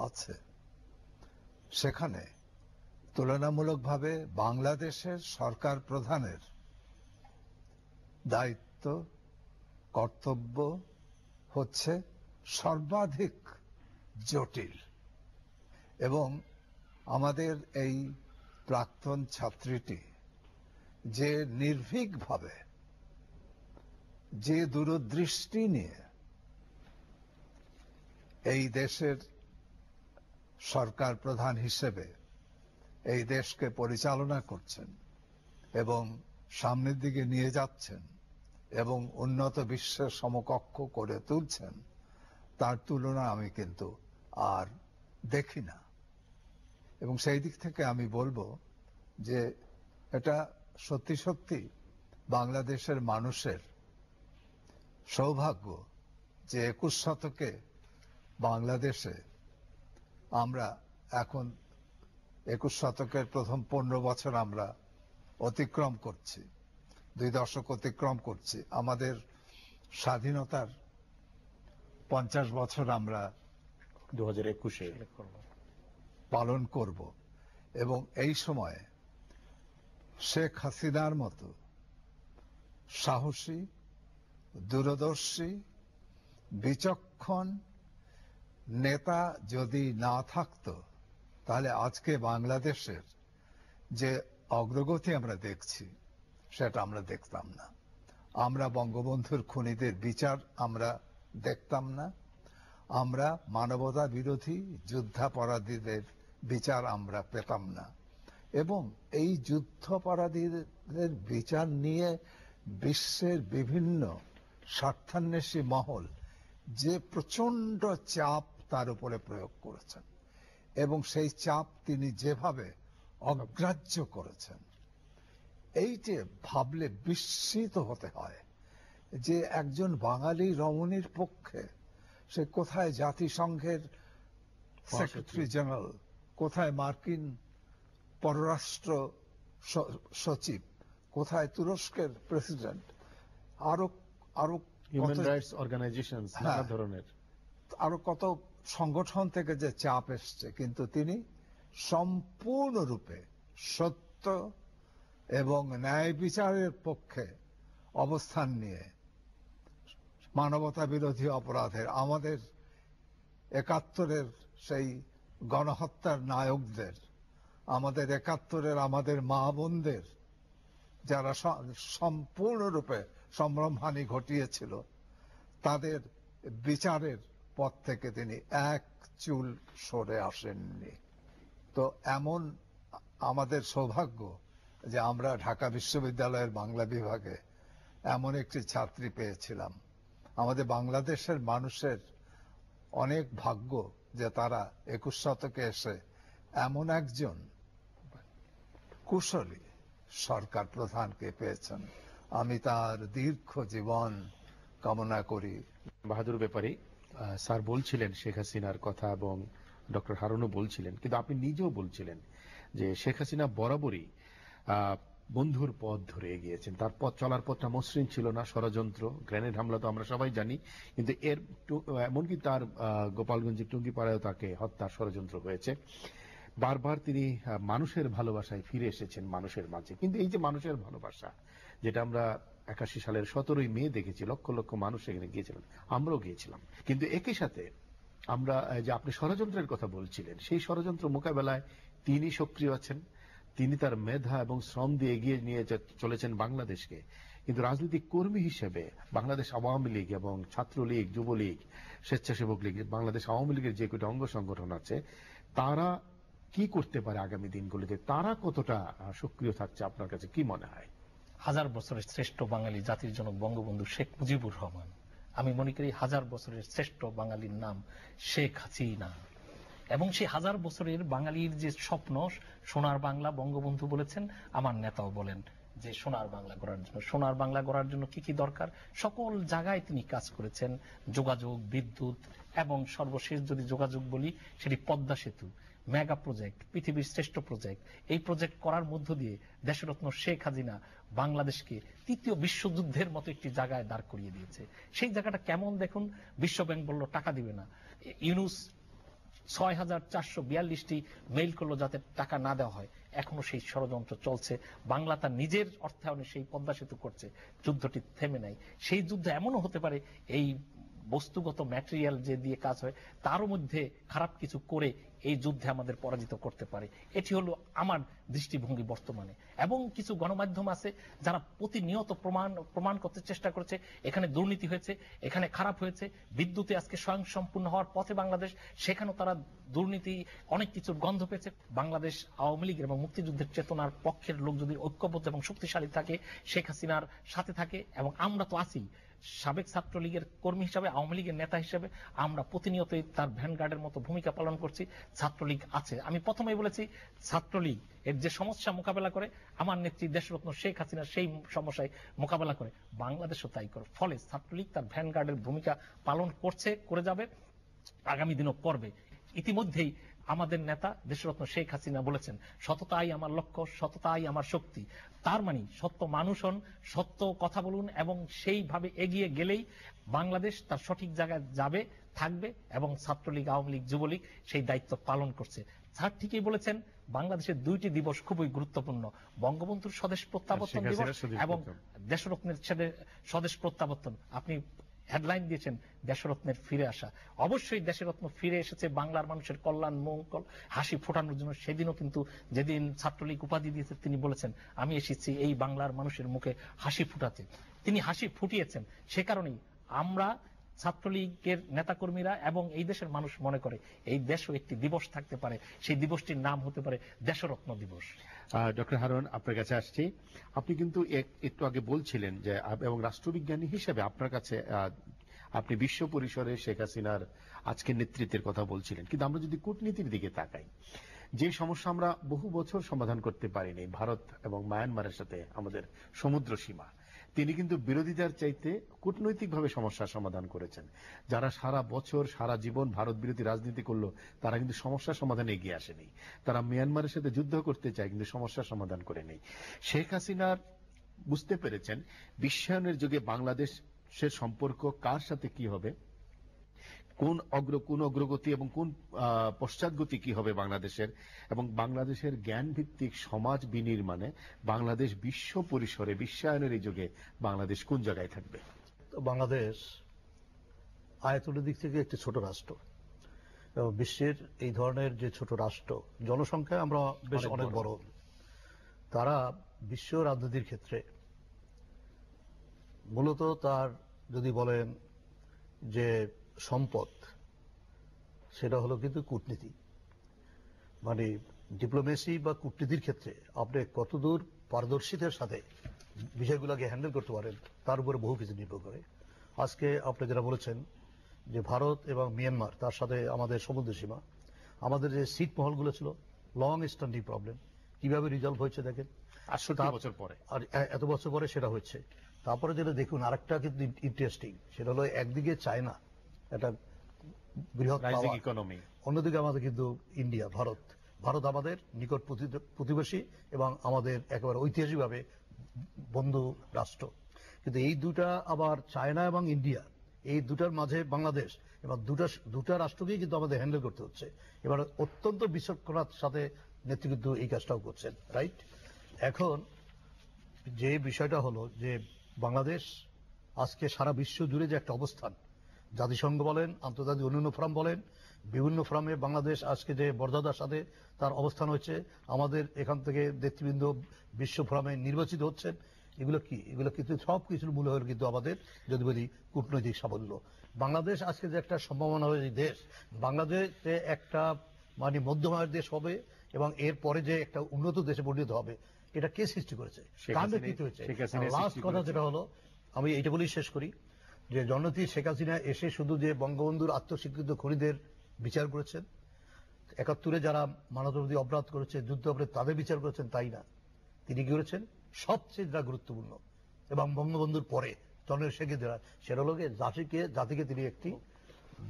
আছে, সেখানে তুলনামূলকভাবে বাংলাদেশের সরকার প্রধানের দায়িত্ব, কর্তব্য হচ্ছে সর্বাধিক জটিল। এবং আমাদের এই প্রাক্তন ছাত্রীটি যে নির্ভীকভাবে, যে দূরদৃষ্টি নিয়ে এই দেশের সরকার প্রধান হিসেবে এই দেশকে পরিচালনা করছেন এবং সামনের দিকে নিয়ে যাচ্ছেন এবং উন্নত বিশ্বের সমকক্ষ করে তুলছেন, তার তুলনা আমি কিন্তু আর দেখি না। এবং সেই দিক থেকে আমি বলবো যে এটা সত্যি সত্যি বাংলাদেশের মানুষের সৌভাগ্য যে 21 শতকে বাংলাদেশে আমরা এখন 21 শতকের প্রথম 15 বছর আমরা অতিক্রম করছি, 2 দশক অতিক্রম করছি। আমাদের স্বাধীনতার 50 বছর আমরা 2021-এ পালন করব। এবং এই সময়ে শেখ হাসিনার মতো সাহসী, দূরদর্শী, বিচক্ষণ নেতা যদি না থাকতো, তাহলে আজকে বাংলাদেশের যে অগ্রগতি আমরা দেখছি সেটা আমরা দেখতাম না। আমরা বঙ্গবন্ধুর খুনিদের বিচার আমরা দেখতাম না, আমরা মানবতা বিরোধী যুদ্ধাপরাধীদের বিচার আমরা পেতাম না। এবং এই যুদ্ধাপরাধীদের বিচার নিয়ে বিশ্বের বিভিন্ন স্বার্থান্বেষী মহল যে প্রচন্ড চাপ তার উপরে প্রয়োগ করেছেন এবং সেই চাপ তিনি যেভাবে অগ্রাহ্য করেছেন, এইটা ভাবলে বিস্মিত হতে হয় যে একজন বাঙালি রমণীর পক্ষে সে কোথায় জাতিসংঘের সেক্রেটারি জেনারেল, কোথায় মার্কিন পররাষ্ট্র সচিব, কোথায় তুরস্কের প্রেসিডেন্ট, আরো আরো হিউম্যান রাইটস অর্গানাইজেশন, নানা ধরনের আরো কত সংগঠন থেকে যে চাপ এসছে, কিন্তু তিনি সম্পূর্ণরূপে সত্য এবং ন্যায় বিচারের পক্ষে অবস্থান নিয়ে মানবতা বিরোধী অপরাধের, আমাদের 71-এর সেই গণহত্যার নায়কদের, আমাদের 71-এর আমাদের মা বোনদের যারা সম্পূর্ণরূপে সম্ভ্রমহানি ঘটিয়েছিল, তাদের বিচারের পথ থেকে তিনি এক চুল সরে আসেননি। তো এমন আমাদের সৌভাগ্য যে আমরা ঢাকা বিশ্ববিদ্যালয়ের বাংলা বিভাগে এমন একটি ছাত্রী পেয়েছিলাম। আমাদের বাংলাদেশের মানুষের অনেক ভাগ্য যে তারা 21 শতকে এসে এমন একজন কুশলী সরকার প্রধানকে পেয়েছেন। আমি তার দীর্ঘ জীবন কামনা করি। বাহাদুর ব্যাপারী স্যার বলছিলেন শেখ হাসিনার কথা এবং ডক্টর হারুনও বলছিলেন, কিন্তু আপনি নিজেও বলছিলেন যে শেখ হাসিনা বরাবরই বন্ধুর পথ ধরে এগিয়েছেন। তার পথ চলার পথটা মসৃণ ছিল না, ষড়যন্ত্র, গ্রেনেড হামলা তো আমরা সবাই জানি, কিন্তু এর এমনকি তার গোপালগঞ্জের টুঙ্গিপাড়ায়ও তাকে হত্যার ষড়যন্ত্র হয়েছে। বারবার তিনি মানুষের ভালোবাসায় ফিরে এসেছেন মানুষের মাঝে। কিন্তু এই যে মানুষের ভালোবাসা, যেটা আমরা 81 সালের 17ই মে দেখেছি, লক্ষ লক্ষ মানুষ এখানে গিয়েছিলেন, আমরাও গিয়েছিলাম, কিন্তু একই সাথে আমরা যে আপনি ষড়যন্ত্রের কথা বলছিলেন, সেই ষড়যন্ত্র মোকাবেলায় তিনি সক্রিয় আছেন, তিনি তার মেধা এবং শ্রম দিয়ে এগিয়ে নিয়ে চলেছেন বাংলাদেশকে। কিন্তু রাজনৈতিক কর্মী হিসেবে বাংলাদেশ আওয়ামী লীগ এবং ছাত্রলীগ, যুবলীগ, স্বেচ্ছাসেবক লীগ, বাংলাদেশ আওয়ামী লীগের যে কটা অঙ্গ সংগঠন আছে, তারা কি করতে পারে আগামী দিনগুলিতে? তারা কতটা সক্রিয় থাকছে আপনার কাছে কি মনে হয়? হাজার বছরের শ্রেষ্ঠ বাঙালি জাতির জনক বঙ্গবন্ধু শেখ মুজিবুর রহমান। আমি মনে করি হাজার বছরের শ্রেষ্ঠ বাঙালির নাম শেখ হাসিনা। এবং সেই হাজার বছরের বাঙালির যে স্বপ্ন, সোনার বাংলা, বঙ্গবন্ধু বলেছেন, আমার নেতাও বলেন যে সোনার বাংলা গড়ার জন্য, সোনার বাংলা গড়ার জন্য কি কি দরকার সকল জায়গায় তিনি কাজ করেছেন। যোগাযোগ, বিদ্যুৎ এবং সর্বশেষ যদি যোগাযোগ বলি সেটি পদ্মা সেতু, মেগা প্রজেক্ট, পৃথিবীর শ্রেষ্ঠ প্রজেক্ট। এই প্রজেক্ট করার মধ্য দিয়ে দেশরত্ন শেখ হাসিনা বাংলাদেশকে তৃতীয় বিশ্বযুদ্ধের মতো একটি জায়গায় দাঁড় করিয়ে দিয়েছে। সেই জায়গাটা কেমন দেখুন, বিশ্বব্যাংক বলল টাকা দিবে না, ইউনুস 6,442টি মেইল করলো যাতে টাকা না দেওয়া হয়। এখনো সেই ষড়যন্ত্র চলছে। বাংলা তার নিজের অর্থায়নে সেই পদ্মা সেতু করছে, যুদ্ধটি থেমে নাই। সেই যুদ্ধ এমনও হতে পারে এই বস্তুগত ম্যাটেরিয়াল যে দিয়ে কাজ হয় তারও মধ্যে খারাপ কিছু করে এই যুদ্ধে আমাদের পরাজিত করতে পারে। এটি হলো আমার দৃষ্টিভঙ্গি বর্তমানে। এবং কিছু গণমাধ্যম আছে যারা প্রতিনিয়ত প্রমাণ করতে চেষ্টা করছে এখানে দুর্নীতি হয়েছে, এখানে খারাপ হয়েছে। বিদ্যুতে আজকে স্বয়ংসম্পূর্ণ হওয়ার পথে বাংলাদেশ, সেখানেও তারা দুর্নীতি অনেক কিছুর গন্ধ পেয়েছে। বাংলাদেশ আওয়ামী লীগের এবং মুক্তিযুদ্ধের চেতনার পক্ষের লোক যদি ঐক্যবদ্ধ এবং শক্তিশালী থাকে, শেখ হাসিনার সাথে থাকে, এবং আমরা তো আছি সাবেক ছাত্রলীগের কর্মী হিসাবে, আওয়ামী লীগের নেতা হিসেবে আমরা প্রতিনিয়তই তার ভ্যানগার্ডের মতো ভূমিকা পালন করছি। ছাত্রলীগ আছে, আমি প্রথমেই বলেছি ছাত্রলীগ এর যে সমস্যা মোকাবেলা করে, আমার নেত্রী দেশরত্ন শেখ হাসিনা সেই সমস্যায় মোকাবেলা করে, বাংলাদেশও তাই করে। ফলে ছাত্রলীগ তার ভ্যানগার্ডের ভূমিকা পালন করছে, করে যাবে, আগামী দিনও করবে। ইতিমধ্যেই আমাদের নেতা দেশরত্ন শেখ হাসিনা বলেছেন, সততাই আমার লক্ষ্য, সততাই আমার শক্তি। তার মানে সত্য মানুষ হন, সত্য কথা বলুন, এবং সেইভাবে এগিয়ে গেলেই বাংলাদেশ তার সঠিক জায়গায় যাবে, থাকবে। এবং ছাত্রলীগ, আওয়ামী লীগ, যুবলীগ সেই দায়িত্ব পালন করছে। স্যার ঠিকই বলেছেন, বাংলাদেশের দুইটি দিবস খুবই গুরুত্বপূর্ণ, বঙ্গবন্ধুর স্বদেশ প্রত্যাবর্তন দিবস এবং দেশরত্নের স্বদেশ প্রত্যাবর্তন। আপনি হেডলাইন দিয়েছেন দেশরত্নের ফিরে আসা। অবশ্যই দেশরত্ন ফিরে এসেছে বাংলার মানুষের কল্যাণ, মঙ্গল, হাসি ফোটানোর জন্য। সেদিনও কিন্তু যেদিন ছাত্রলীগ উপাধি দিয়েছে তিনি বলেছেন, আমি এসেছি এই বাংলার মানুষের মুখে হাসি ফুটাতে। তিনি হাসি ফুটিয়েছেন। সে কারণেই আমরা ছাত্রলীগের নেতাকর্মীরা এবং এই দেশের মানুষ মনে করে এই দেশও একটি দিবস থাকতে পারে, সেই দিবসটির নাম হতে পারে দেশরত্ন দিবস। ডক্টর হারুন, আপনার কাছে আসছি। আপনি কিন্তু একটু আগে বলছিলেন যে, এবং রাষ্ট্রবিজ্ঞানী হিসেবে আপনার কাছে আপনি বিশ্ব পরিসরে শেখ হাসিনার আজকের নেতৃত্বের কথা বলছিলেন, কিন্তু আমরা যদি কূটনীতির দিকে তাকাই, যে সমস্যা আমরা বহু বছর সমাধান করতে পারিনি, ভারত এবং মায়ানমারের সাথে আমাদের সমুদ্র সীমা, তিনি কিন্তু বিরোধীদের চাইতে কূটনৈতিকভাবে সমস্যার সমাধান করেছেন। যারা সারা বছর সারা জীবন ভারত বিরোধী রাজনীতি করলো তারা কিন্তু সমস্যার সমাধানে এগিয়ে আসেনি। তারা মিয়ানমারের সাথে যুদ্ধ করতে চায় কিন্তু সমস্যার সমাধান করে নেই। শেখ হাসিনার বুঝতে পেরেছেন বিশ্বায়নের যুগে বাংলাদেশের সম্পর্ক কার সাথে কি হবে, কোন অগ্রগতি এবং কোন পশ্চাৎগতি কি হবে বাংলাদেশের, এবং বাংলাদেশের জ্ঞান ভিত্তিক সমাজ বিনির্মাণে বাংলাদেশ বিশ্ব পরিসরে বিশ্বায়নের এই যুগে বাংলাদেশ কোন জায়গায় থাকবে? বাংলাদেশ আয়তনের দিক থেকে একটি ছোট রাষ্ট্র, এবং বিশ্বের এই ধরনের যে ছোট রাষ্ট্র, জনসংখ্যায় আমরা বেশ অনেক বড়, তারা বিশ্ব রাজনীতির ক্ষেত্রে মূলত তার যদি বলেন যে সম্পদ, সেটা হলো কিন্তু কূটনীতি। মানে ডিপ্লোমেসি বা কূটনীতির ক্ষেত্রে আপনি কতদূর পারদর্শিতার সাথে বিষয়গুলোকে হ্যান্ডেল করতে পারেন তার উপরে বহু কিছু নির্ভর করে। আজকে আপনি যেটা বলেছেন যে ভারত এবং মিয়ানমার, তার সাথে আমাদের সমুদ্র সীমা, আমাদের যে সিট মহলগুলো ছিল, লং স্ট্যান্ডিং প্রবলেম, কিভাবে রিজলভ হয়েছে দেখেন 68 বছর পরে, আর এত বছর পরে সেটা হচ্ছে। তারপরে যেটা দেখুন আরেকটা কিন্তু ইন্টারেস্টিং, সেটা হলো একদিকে চায়না একটা বৃহৎ ইকোনমি, অন্যদিকে আমাদের কিন্তু ইন্ডিয়া, ভারত আমাদের নিকট প্রতিবেশী এবং আমাদের একেবারে ঐতিহাসিকভাবে বন্ধু রাষ্ট্র। কিন্তু এই দুটা আবার চায়না এবং ইন্ডিয়া, এই দুটার মাঝে বাংলাদেশ, এবং দুটা রাষ্ট্রকেই কিন্তু আমাদের হ্যান্ডেল করতে হচ্ছে। এবার অত্যন্ত বিচক্ষণতার সাথে নেতৃত্ব এই কাজটাও করছেন, রাইট? এখন যে বিষয়টা হলো যে বাংলাদেশ আজকে সারা বিশ্ব জুড়ে যে একটা অবস্থান, জাতিসংঘ বলেন, আন্তর্জাতিক অন্যান্য ফোরাম বলেন, বিভিন্ন ফোরামে বাংলাদেশ আজকে যে মর্যাদার সাথে তার অবস্থান হচ্ছে, আমাদের এখান থেকে নেতৃবৃন্দ বিশ্ব ফোরামে নির্বাচিত হচ্ছেন, এগুলো কি? এগুলো কিন্তু সব কিছুর মূল হল কিন্তু আমাদের যদি বলি কূটনৈতিক সাফল্য। বাংলাদেশ আজকে যে একটা সম্ভাবনা হয়েছে দেশ, বাংলাদেশে একটা মানে মধ্যমায়ের দেশ হবে এবং এরপরে যে একটা উন্নত দেশে পরিণত হবে, এটা কে সৃষ্টি করেছে? কার নেতৃত্বে হয়েছে? লাস্ট কথা যেটা হলো, আমি এইটা বলেই শেষ করি, যে জননেত্রী শেখ হাসিনা এসে শুধু যে বঙ্গবন্ধুর আত্মস্বীকৃত খুনিদের বিচার করেছেন, ৭১ যারা মানবতাবিরোধী অপরাধ করেছে, যুদ্ধ অপরাধ, তাদের বিচার করেছেন তাই না, তিনি কি করেছেন সবচেয়ে যেটা গুরুত্বপূর্ণ এবং বঙ্গবন্ধুর পরে জননেত্রী শেখ হাসিনা, সেটা হলো জাতিকে তিনি একটি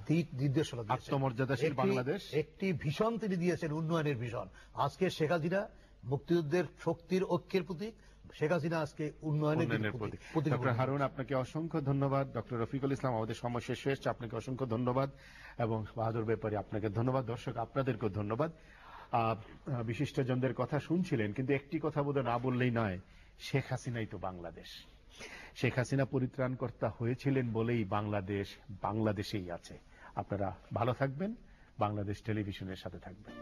দিক নির্দেশনা দিয়েছেন, আত্মমর্যাদাশীল বাংলাদেশ, একটি ভীষণ তিনি দিয়েছেন, উন্নয়নের ভীষণ। আজকে শেখ হাসিনা মুক্তিযুদ্ধের শক্তির ঐক্যের প্রতীক, শেখ হাসিনা আজকে উন্নয়নের প্রতি ডক্টর হারুন, আপনাকে অসংখ্য ধন্যবাদ। ডক্টর রফিকুল ইসলাম, আমাদের সময় শেষ হয়েছে, আপনাকে অসংখ্য ধন্যবাদ। এবং বাহাদুর ব্যাপারী, আপনাকে ধন্যবাদ। দর্শক, আপনাদেরকেও ধন্যবাদ। বিশিষ্টজনদের কথা শুনছিলেন, কিন্তু একটি কথা বোধহয় না বললেই নয়, শেখ হাসিনাই তো বাংলাদেশ। শেখ হাসিনা পরিত্রাণকর্তা হয়েছিলেন বলেই বাংলাদেশ বাংলাদেশেই আছে। আপনারা ভালো থাকবেন, বাংলাদেশ টেলিভিশনের সাথে থাকবেন।